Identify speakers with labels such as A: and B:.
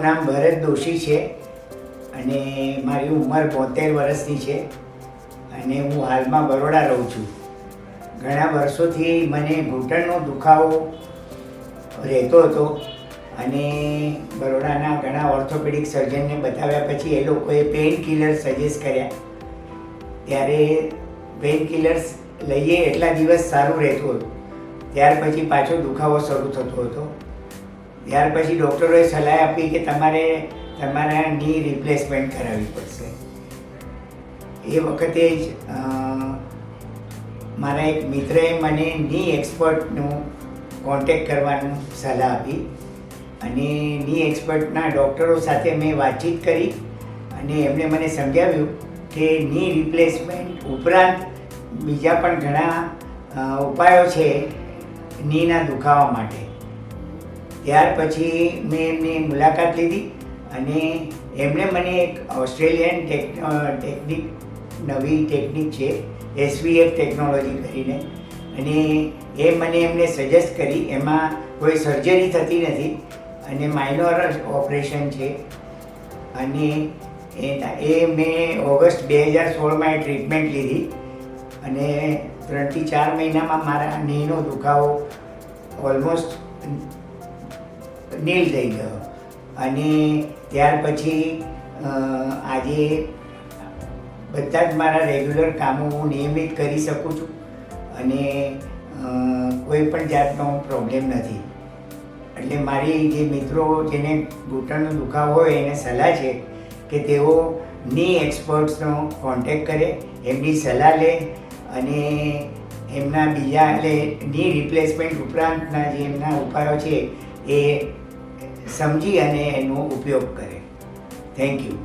A: મારું નામ ભરત દોશી છે અને મારી ઉંમર 72 વર્ષની છે અને હું હાલમાં બરોડા રહું છું. ઘણા વર્ષોથી મને ઘૂંટણનો દુખાવો રહેતો હતો અને બરોડાના ઘણા ઓર્થોપેડિક સર્જનને બતાવ્યા પછી એ લોકોએ પેઇન કિલર સજેસ્ટ કર્યા. ત્યારે પેઇન કિલર્સ લઈએ એટલા દિવસ સારું રહેતું હતું, ત્યાર પછી પાછો દુખાવો શરૂ થતો હતો. ત્યાર પછી ડૉક્ટરોએ સલાહ આપી કે તમારે તમારા ની રિપ્લેસમેન્ટ કરાવવી પડશે. એ વખતે જ મારા એક મિત્રએ મને ની એક્સપર્ટનું કોન્ટેક્ટ કરવાનું સલાહ આપી અને ની એક્સપર્ટના ડૉક્ટરો સાથે મેં વાતચીત કરી અને એમણે મને સમજાવ્યું કે ની રિપ્લેસમેન્ટ ઉપરાંત બીજા પણ ઘણા ઉપાયો છે નીના દુખાવા માટે. ત્યાર પછી મેં એમની મુલાકાત લીધી અને એમણે મને એક ઓસ્ટ્રેલિયન ટેકનિક નવી ટેકનિક છે SVF ટેકનોલોજી કરીને, અને એ મને એમને સજેસ્ટ કરી. એમાં કોઈ સર્જરી થતી નથી અને માઇનોર ઓપરેશન છે અને એ મેં ઓગસ્ટ 2016માં એ ટ્રીટમેન્ટ લીધી અને 3 થી 4 મહિનામાં મારા નીનો દુખાવો ઓલમોસ્ટ નીલ થઈ ગયો અને ત્યાર પછી આજે બધા જ મારા રેગ્યુલર કામો હું નિયમિત કરી શકું છું અને કોઈ પણ જાતનો પ્રોબ્લેમ નથી. એટલે મારી જે મિત્રો જેને ઘૂંટણનો દુખાવો હોય એને સલાહ છે કે તેઓ ની એક્સપર્ટ્સનો કોન્ટેક્ટ કરે, એમની સલાહ લે અને એમના બીજા એટલે ની રિપ્લેસમેન્ટ ઉપરાંતના જે એમના ઉપાયો છે એ સમજી અને એનો ઉપયોગ કરે. Thank you.